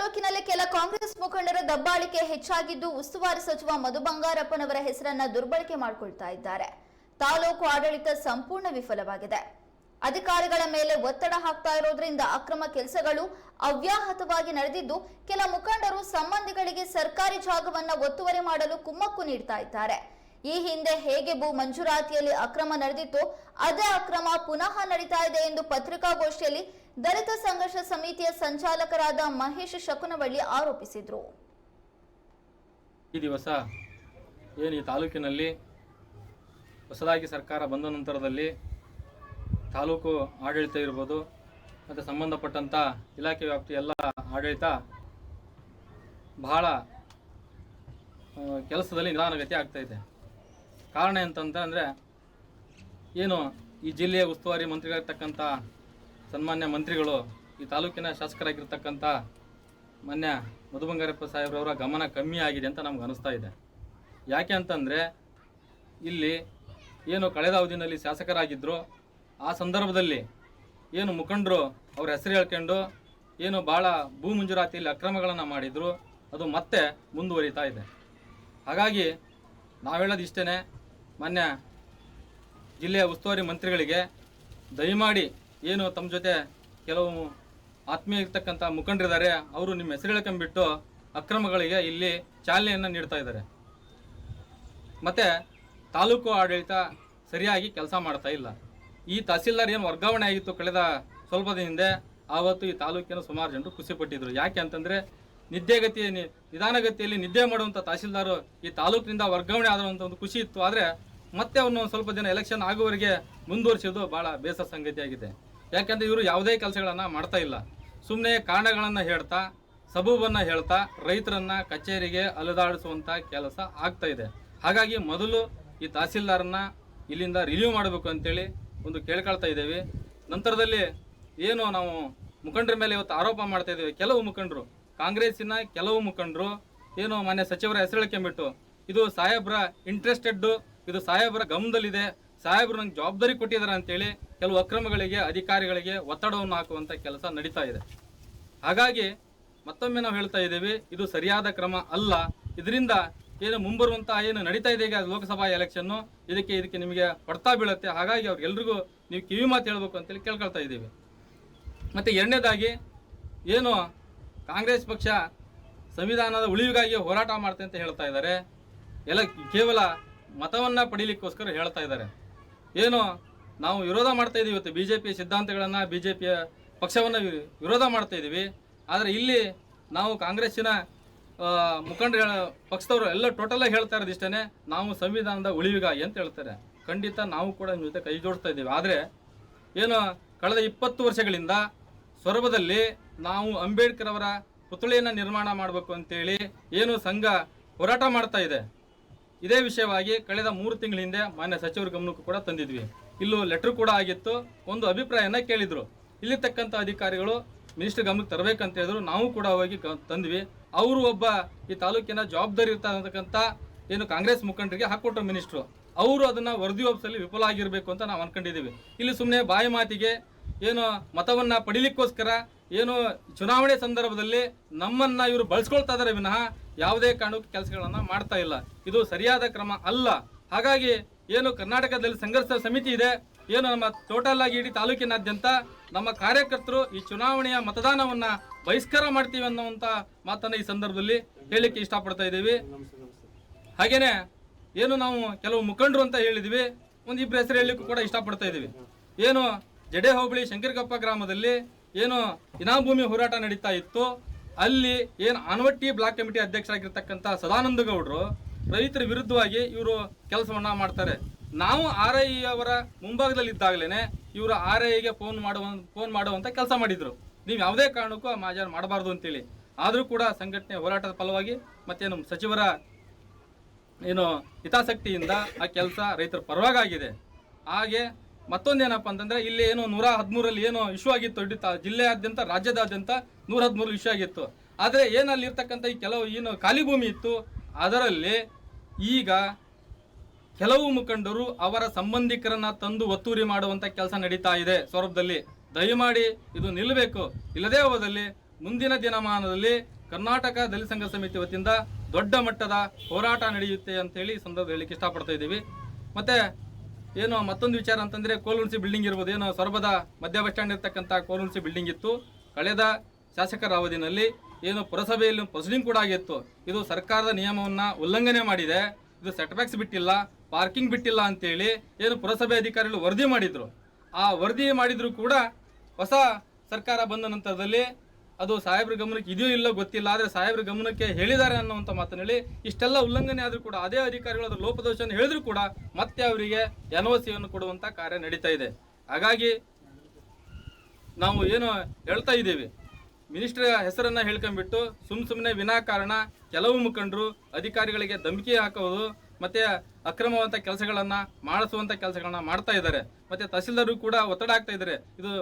ತಾಲೂಕಿನಲ್ಲಿ ಕೆಲ ಕಾಂಗ್ರೆಸ್ ಮುಖಂಡರ ದಬ್ಬಾಳಿಕೆ ಹೆಚ್ಚಾಗಿದ್ದು ಉಸ್ತುವಾರಿ ಸಚಿವ ಮಧು ಬಂಗಾರಪ್ಪನವರ ಹೆಸರನ್ನ ದುರ್ಬಳಕೆ ಮಾಡಿಕೊಳ್ತಾ ಇದ್ದಾರೆ. ತಾಲೂಕು ಆಡಳಿತ ಸಂಪೂರ್ಣ ವಿಫಲವಾಗಿದೆ. ಅಧಿಕಾರಿಗಳ ಮೇಲೆ ಒತ್ತಡ ಹಾಕ್ತಾ ಇರೋದ್ರಿಂದ ಅಕ್ರಮ ಕೆಲಸಗಳು ಅವ್ಯಾಹತವಾಗಿ ನಡೆದಿದ್ದು, ಕೆಲ ಮುಖಂಡರು ಸಂಬಂಧಿಗಳಿಗೆ ಸರ್ಕಾರಿ ಜಾಗವನ್ನ ಒತ್ತುವರಿ ಮಾಡಲು ಕುಮ್ಮಕ್ಕು ನೀಡ್ತಾ ಇದ್ದಾರೆ. ಈ ಹಿಂದೆ ಹೇಗೆ ಭೂ ಮಂಜೂರಾತಿಯಲ್ಲಿ ಅಕ್ರಮ ನಡೆದಿತ್ತು, ಅದೇ ಅಕ್ರಮ ಪುನಃ ನಡೀತಾ ಇದೆ ಎಂದು ಪತ್ರಿಕಾಗೋಷ್ಠಿಯಲ್ಲಿ ದಲಿತ ಸಂಘರ್ಷ ಸಮಿತಿಯ ಸಂಚಾಲಕರಾದ ಮಹೇಶ್ ಶಕುನವಳ್ಳಿ ಆರೋಪಿಸಿದರು. ಈ ದಿವಸ ಏನು ಈ ತಾಲೂಕಿನಲ್ಲಿ ಹೊಸದಾಗಿ ಸರ್ಕಾರ ಬಂದ ನಂತರದಲ್ಲಿ ತಾಲೂಕು ಆಡಳಿತ ಇರ್ಬೋದು ಮತ್ತು ಸಂಬಂಧಪಟ್ಟಂಥ ಇಲಾಖೆ ವ್ಯಾಪ್ತಿ ಎಲ್ಲ ಆಡಳಿತ ಬಹಳ ಕೆಲಸದಲ್ಲಿ ನಿಧಾನಗತಿ ಆಗ್ತಾಯಿದೆ. ಕಾರಣ ಎಂತಂದರೆ ಏನು ಈ ಜಿಲ್ಲೆಯ ಉಸ್ತುವಾರಿ ಮಂತ್ರಿಗಳಿರ್ತಕ್ಕಂಥ ಸನ್ಮಾನ್ಯ ಮಂತ್ರಿಗಳು ಈ ತಾಲೂಕಿನ ಶಾಸಕರಾಗಿರ್ತಕ್ಕಂಥ ಮಾನ್ಯ ಮಧು ಬಂಗಾರಪ್ಪ ಸಾಹೇಬ್ರವರ ಗಮನ ಕಮ್ಮಿ ಆಗಿದೆ ಅಂತ ನಮ್ಗೆ ಅನಿಸ್ತಾ ಇದೆ. ಯಾಕೆ ಅಂತಂದರೆ ಇಲ್ಲಿ ಏನು ಕಳೆದ ಅವಧಿಯಲ್ಲಿ ಶಾಸಕರಾಗಿದ್ದರು, ಆ ಸಂದರ್ಭದಲ್ಲಿ ಏನು ಮುಖಂಡರು ಅವ್ರ ಹೆಸರು ಹೇಳ್ಕೊಂಡು ಏನು ಭಾಳ ಭೂ ಮಂಜೂರಾತಿಯಲ್ಲಿ ಅಕ್ರಮಗಳನ್ನು ಮಾಡಿದರು, ಅದು ಮತ್ತೆ ಮುಂದುವರಿತಾ ಇದೆ. ಹಾಗಾಗಿ ನಾವು ಹೇಳೋದು ಇಷ್ಟೇ, ಮಾನ್ಯ ಜಿಲ್ಲೆಯ ಉಸ್ತುವಾರಿ ಮಂತ್ರಿಗಳಿಗೆ ದಯಮಾಡಿ ಏನು ತಮ್ಮ ಜೊತೆ ಕೆಲವು ಆತ್ಮೀಯ ಇರ್ತಕ್ಕಂಥ ಮುಖಂಡರಿದ್ದಾರೆ, ಅವರು ನಿಮ್ಮ ಹೆಸರು ಹೇಳ್ಕೊಂಡ್ಬಿಟ್ಟು ಅಕ್ರಮಗಳಿಗೆ ಇಲ್ಲಿ ಚಾಲನೆಯನ್ನು ನೀಡ್ತಾ ಇದ್ದಾರೆ. ಮತ್ತು ತಾಲೂಕು ಆಡಳಿತ ಸರಿಯಾಗಿ ಕೆಲಸ ಮಾಡ್ತಾ ಇಲ್ಲ. ಈ ತಹಸೀಲ್ದಾರ್ ಏನು ವರ್ಗಾವಣೆ ಆಗಿತ್ತು ಕಳೆದ ಸ್ವಲ್ಪ ದಿನ ಹಿಂದೆ, ಆವತ್ತು ಈ ತಾಲೂಕಿನ ಸುಮಾರು ಜನರು ಖುಷಿಪಟ್ಟಿದ್ರು. ಯಾಕೆ ಅಂತಂದರೆ ನಿಧಾನಗತಿಯಲ್ಲಿ ನಿದ್ದೆ ಮಾಡುವಂಥ ತಹಸೀಲ್ದಾರು ಈ ತಾಲೂಕಿನಿಂದ ವರ್ಗಾವಣೆ ಆದಂಥ ಒಂದು ಖುಷಿ ಇತ್ತು. ಆದರೆ ಮತ್ತೆ ಅವನು ಸ್ವಲ್ಪ ದಿನ ಎಲೆಕ್ಷನ್ ಆಗುವವರೆಗೆ ಮುಂದುವರಿಸೋದು ಭಾಳ ಬೇಸರ ಸಂಗತಿಯಾಗಿದೆ. ಯಾಕೆಂದರೆ ಇವರು ಯಾವುದೇ ಕೆಲಸಗಳನ್ನು ಮಾಡ್ತಾ ಇಲ್ಲ, ಸುಮ್ಮನೆ ಕಾರಣಗಳನ್ನು ಹೇಳ್ತಾ ಸಬೂಬನ್ನು ಹೇಳ್ತಾ ರೈತರನ್ನು ಕಚೇರಿಗೆ ಅಲೆದಾಡಿಸುವಂಥ ಕೆಲಸ ಆಗ್ತಾ ಇದೆ. ಹಾಗಾಗಿ ಮೊದಲು ಈ ತಹಸೀಲ್ದಾರನ್ನ ಇಲ್ಲಿಂದ ರಿಲೀವ್ ಮಾಡಬೇಕು ಅಂತೇಳಿ ಒಂದು ಕೇಳ್ಕೊಳ್ತಾ ಇದ್ದೇವೆ. ನಂತರದಲ್ಲಿ ಏನು ನಾವು ಮುಖಂಡರ ಮೇಲೆ ಇವತ್ತು ಆರೋಪ ಮಾಡ್ತಾ ಇದ್ದೇವೆ, ಕೆಲವು ಮುಖಂಡರು ಕಾಂಗ್ರೆಸ್ಸಿನ ಕೆಲವು ಮುಖಂಡರು ಏನು ಮಾನ್ಯ ಸಚಿವರ ಹೆಸರು ಹೇಳ್ಕೊಂಬಿಟ್ಟು ಇದು ಸಾಹೇಬ್ರ ಇಂಟ್ರೆಸ್ಟೆಡ್ಡು, ಇದು ಸಾಹೇಬ್ರ ಗಮನದಲ್ಲಿದೆ, ಸಾಹೇಬ್ರು ನಂಗೆ ಜವಾಬ್ದಾರಿ ಕೊಟ್ಟಿದ್ದಾರೆ ಅಂತೇಳಿ ಕೆಲವು ಅಕ್ರಮಗಳಿಗೆ ಅಧಿಕಾರಿಗಳಿಗೆ ಒತ್ತಡವನ್ನು ಹಾಕುವಂಥ ಕೆಲಸ ನಡೀತಾ ಇದೆ. ಹಾಗಾಗಿ ಮತ್ತೊಮ್ಮೆ ನಾವು ಹೇಳ್ತಾ ಇದ್ದೇವೆ, ಇದು ಸರಿಯಾದ ಕ್ರಮ ಅಲ್ಲ. ಇದರಿಂದ ಏನು ಮುಂಬರುವಂಥ ಏನು ನಡೀತಾ ಇದೆ ಈಗ ಲೋಕಸಭಾ ಎಲೆಕ್ಷನ್ನು, ಇದಕ್ಕೆ ನಿಮಗೆ ಹೊಡ್ತಾ ಬೀಳುತ್ತೆ. ಹಾಗಾಗಿ ಅವ್ರಿಗೆಲ್ರಿಗೂ ನೀವು ಕಿವಿ ಮಾತು ಹೇಳಬೇಕು ಅಂತೇಳಿ ಕೇಳ್ಕೊಳ್ತಾ ಇದ್ದೀವಿ. ಮತ್ತು ಎರಡನೇದಾಗಿ ಏನು ಕಾಂಗ್ರೆಸ್ ಪಕ್ಷ ಸಂವಿಧಾನದ ಉಳಿವಿಗಾಗಿ ಹೋರಾಟ ಮಾಡ್ತೆ ಅಂತ ಹೇಳ್ತಾ ಇದ್ದಾರೆ, ಎಲ್ಲ ಕೇವಲ ಮತವನ್ನು ಪಡೀಲಿಕ್ಕೋಸ್ಕರ ಹೇಳ್ತಾ ಇದ್ದಾರೆ. ಏನು ನಾವು ವಿರೋಧ ಮಾಡ್ತಾ ಇದ್ದೀವಿ, ಇವತ್ತು BJP ಸಿದ್ಧಾಂತಗಳನ್ನು BJP ಪಕ್ಷವನ್ನು ವಿರೋಧ ಮಾಡ್ತಾ ಇದ್ದೀವಿ. ಆದರೆ ಇಲ್ಲಿ ನಾವು ಕಾಂಗ್ರೆಸ್ಸಿನ ಮುಖಂಡರ ಪಕ್ಷದವರು ಎಲ್ಲ ಟೋಟಲಾಗಿ ಹೇಳ್ತಾ ಇರೋದು ಇಷ್ಟೇ, ನಾವು ಸಂವಿಧಾನದ ಉಳಿವಿಗಾಗಿ ಅಂತ ಹೇಳ್ತಾರೆ. ಖಂಡಿತ ನಾವು ಕೂಡ ನಿಮ್ಮ ಜೊತೆ ಕೈ ಜೋಡಿಸ್ತಾ ಇದ್ದೀವಿ. ಆದರೆ ಏನು ಕಳೆದ 20 ವರ್ಷಗಳಿಂದ ಸೊರಬದಲ್ಲಿ ನಾವು ಅಂಬೇಡ್ಕರ್ ಅವರ ಪುತ್ಥಳಿಯನ್ನು ನಿರ್ಮಾಣ ಮಾಡಬೇಕು ಅಂತೇಳಿ ಏನು ಸಂಘ ಹೋರಾಟ ಮಾಡ್ತಾ ಇದೆ. ಇದೇ ವಿಷಯವಾಗಿ ಕಳೆದ 3 ತಿಂಗಳ ಹಿಂದೆ ಮಾನ್ಯ ಸಚಿವರ ಗಮನಕ್ಕೂ ಕೂಡ ತಂದಿದ್ವಿ. ಇಲ್ಲೂ ಲೆಟ್ರ್ ಕೂಡ ಆಗಿತ್ತು, ಒಂದು ಅಭಿಪ್ರಾಯನ ಕೇಳಿದ್ರು. ಇಲ್ಲಿರ್ತಕ್ಕಂಥ ಅಧಿಕಾರಿಗಳು ಮಿನಿಸ್ಟರ್ ಗಮನಕ್ಕೆ ತರಬೇಕಂತ ಹೇಳಿದ್ರು, ನಾವು ಕೂಡ ಹೋಗಿ ತಂದ್ವಿ. ಅವರು ಒಬ್ಬ ಈ ತಾಲೂಕಿನ ಜವಾಬ್ದಾರಿ ಇರ್ತಕ್ಕಂಥ ಏನು ಕಾಂಗ್ರೆಸ್ ಮುಖಂಡರಿಗೆ ಹಾಕೊಟ್ರು ಮಿನಿಸ್ಟ್ರು, ಅವರು ಅದನ್ನು ವರದಿ ಒಪ್ಪಿಸಲಿ ವಿಫಲ ಆಗಿರಬೇಕು ಅಂತ ನಾವು ಅನ್ಕೊಂಡಿದ್ದೀವಿ. ಇಲ್ಲಿ ಸುಮ್ಮನೆ ಬಾಯಿ ಮಾತಿಗೆ ಏನು ಮತವನ್ನು ಪಡಿಲಿಕ್ಕೋಸ್ಕರ ಏನು ಚುನಾವಣೆ ಸಂದರ್ಭದಲ್ಲಿ ನಮ್ಮನ್ನು ಇವರು ಬಳಸ್ಕೊಳ್ತಾ ಇದ್ದಾರೆ ವಿನಃ ಯಾವುದೇ ಕಾರಣಕ್ಕೂ ಕೆಲಸಗಳನ್ನು ಮಾಡ್ತಾ ಇಲ್ಲ. ಇದು ಸರಿಯಾದ ಕ್ರಮ ಅಲ್ಲ. ಹಾಗಾಗಿ ಏನು ಕರ್ನಾಟಕದಲ್ಲಿ ಸಂಘರ್ಷ ಸಮಿತಿ ಇದೆ, ಏನು ನಮ್ಮ ಟೋಟಲ್ ಆಗಿ ಇಡೀ ತಾಲೂಕಿನಾದ್ಯಂತ ನಮ್ಮ ಕಾರ್ಯಕರ್ತರು ಈ ಚುನಾವಣೆಯ ಮತದಾನವನ್ನು ಬಹಿಷ್ಕಾರ ಮಾಡ್ತೀವಿ ಅನ್ನುವಂಥ ಮಾತನ್ನು ಈ ಸಂದರ್ಭದಲ್ಲಿ ಹೇಳಲಿಕ್ಕೆ ಇಷ್ಟಪಡ್ತಾ ಇದ್ದೀವಿ. ಹಾಗೇನೆ ಏನು ನಾವು ಕೆಲವು ಮುಖಂಡರು ಅಂತ ಹೇಳಿದ್ವಿ, ಒಂದಿಬ್ಬರು ಹೆಸರು ಹೇಳಲಿಕ್ಕೂ ಕೂಡ ಇಷ್ಟಪಡ್ತಾ ಇದ್ದೀವಿ. ಏನು ಜಡೆ ಹೋಬಳಿ ಶಂಕರಗಪ್ಪ ಗ್ರಾಮದಲ್ಲಿ ಏನು ಇನಾಮಭೂಮಿ ಹೋರಾಟ ನಡೀತಾ ಇತ್ತು, ಅಲ್ಲಿ ಏನು ಆನವಟ್ಟಿ ಬ್ಲಾಕ್ ಕಮಿಟಿ ಅಧ್ಯಕ್ಷರಾಗಿರ್ತಕ್ಕಂಥ ಸದಾನಂದ ಗೌಡರು ರೈತರ ವಿರುದ್ಧವಾಗಿ ಇವರು ಕೆಲಸವನ್ನ ಮಾಡ್ತಾರೆ. ನಾವು RI ಅವರ ಮುಂಭಾಗದಲ್ಲಿ ಇದ್ದಾಗಲೇ ಇವರು RIಗೆ ಫೋನ್ ಮಾಡುವಂಥ ಕೆಲಸ ಮಾಡಿದ್ರು, ನೀವು ಯಾವುದೇ ಕಾರಣಕ್ಕೂ ಮಾಜಾರ್ ಮಾಡಬಾರ್ದು ಅಂತೇಳಿ. ಆದರೂ ಕೂಡ ಸಂಘಟನೆ ಹೋರಾಟದ ಫಲವಾಗಿ ಮತ್ತೇನು ಸಚಿವರ ಏನು ಹಿತಾಸಕ್ತಿಯಿಂದ ಆ ಕೆಲಸ ರೈತರ ಪರವಾಗಿದೆ. ಹಾಗೆ ಮತ್ತೊಂದೇನಪ್ಪ ಅಂತಂದರೆ ಇಲ್ಲಿ ಏನು 113ರಲ್ಲಿ ಏನು ಇಶ್ಯೂ ಆಗಿತ್ತು, ಇಡೀ ಜಿಲ್ಲೆಯಾದ್ಯಂತ ರಾಜ್ಯದಾದ್ಯಂತ 113 ಇಶ್ಯೂ ಆಗಿತ್ತು. ಆದರೆ ಏನಲ್ಲಿ ಇರ್ತಕ್ಕಂಥ ಈ ಕೆಲವು ಏನು ಖಾಲಿ ಭೂಮಿ ಇತ್ತು, ಅದರಲ್ಲಿ ಈಗ ಕೆಲವು ಮುಖಂಡರು ಅವರ ಸಂಬಂಧಿಕರನ್ನ ತಂದು ಒತ್ತುವರಿ ಮಾಡುವಂಥ ಕೆಲಸ ನಡೀತಾ ಇದೆ ಸೊರಬದಲ್ಲಿ. ದಯಮಾಡಿ ಇದು ನಿಲ್ಲಬೇಕು. ಇಲ್ಲದೇ ಹೋದಲ್ಲಿ ಮುಂದಿನ ದಿನಮಾನದಲ್ಲಿ ಕರ್ನಾಟಕ ದಲಿತ ಸಂಘ ಸಮಿತಿ ವತಿಯಿಂದ ದೊಡ್ಡ ಮಟ್ಟದ ಹೋರಾಟ ನಡೆಯುತ್ತೆ ಅಂತೇಳಿ ಈ ಸಂದರ್ಭದಲ್ಲಿ ಹೇಳಲಿಕ್ಕೆ ಇಷ್ಟಪಡ್ತಾ ಇದ್ದೀವಿ. ಮತ್ತು ಏನು ಮತ್ತೊಂದು ವಿಚಾರ ಅಂತಂದರೆ ಕೋಲುಣಿಸಿ ಬಿಲ್ಡಿಂಗ್ ಇರ್ಬೋದು, ಏನು ಸೊರಬದ ಮಧ್ಯ ಬಸ್ ಸ್ಟ್ಯಾಂಡ್ ಇರ್ತಕ್ಕಂಥ ಕೋಲುಣಿಸಿ ಬಿಲ್ಡಿಂಗ್ ಇತ್ತು. ಕಳೆದ ಶಾಸಕರ ಅವಧಿನಲ್ಲಿ ಏನು ಪುರಸಭೆಯಲ್ಲಿ ಪ್ರೊಸೀಡಿಂಗ್ ಕೂಡ ಆಗಿತ್ತು. ಇದು ಸರ್ಕಾರದ ನಿಯಮವನ್ನು ಉಲ್ಲಂಘನೆ ಮಾಡಿದೆ, ಇದು ಸೆಟ್ಬ್ಯಾಕ್ಸ್ ಬಿಟ್ಟಿಲ್ಲ, ಪಾರ್ಕಿಂಗ್ ಬಿಟ್ಟಿಲ್ಲ ಅಂತೇಳಿ ಏನು ಪುರಸಭೆ ಅಧಿಕಾರಿಗಳು ವರದಿ ಮಾಡಿದರು. ಆ ವರದಿ ಮಾಡಿದರೂ ಕೂಡ ಹೊಸ ಸರ್ಕಾರ ಬಂದ ನಂತರದಲ್ಲಿ ಅದು ಸಾಹೇಬ್ರ ಗಮನಕ್ಕೆ ಇದೆಯೋ ಇಲ್ಲೋ ಗೊತ್ತಿಲ್ಲ, ಆದರೆ ಸಾಹೇಬ್ರ ಗಮನಕ್ಕೆ ಹೇಳಿದ್ದಾರೆ ಅನ್ನುವಂಥ ಮಾತನ್ನು ಹೇಳಿ ಇಷ್ಟೆಲ್ಲ ಉಲ್ಲಂಘನೆ ಆದರೂ ಕೂಡ ಅದೇ ಅಧಿಕಾರಿಗಳು ಅದರ ಲೋಪದೋಷವನ್ನು ಹೇಳಿದ್ರು ಕೂಡ ಮತ್ತೆ ಅವರಿಗೆ ಎನ್ಒಸಿಯನ್ನು ಕೊಡುವಂಥ ಕಾರ್ಯ ನಡೀತಾ ಇದೆ. ಹಾಗಾಗಿ ನಾವು ಏನು ಹೇಳ್ತಾ ಇದ್ದೀವಿ, ಮಿನಿಸ್ಟರ್ ಹೆಸರನ್ನು ಹೇಳ್ಕೊಂಡ್ಬಿಟ್ಟು ಸುಮ್ಮನೆ ವಿನಾಕಾರಣ ಕೆಲವು ಮುಖಂಡರು ಅಧಿಕಾರಿಗಳಿಗೆ ಧಮಕಿ ಹಾಕೋದು ಮತ್ತು ಅಕ್ರಮವಂತ ಕೆಲಸಗಳನ್ನು ಮಾಡಿಸುವಂಥ ಕೆಲಸಗಳನ್ನ ಮಾಡ್ತಾ ಇದ್ದಾರೆ. ಮತ್ತು ತಹಸೀಲ್ದಾರರು ಕೂಡ ಒತ್ತಡ ಆಗ್ತಾ ಇದ್ದಾರೆ. ಇದು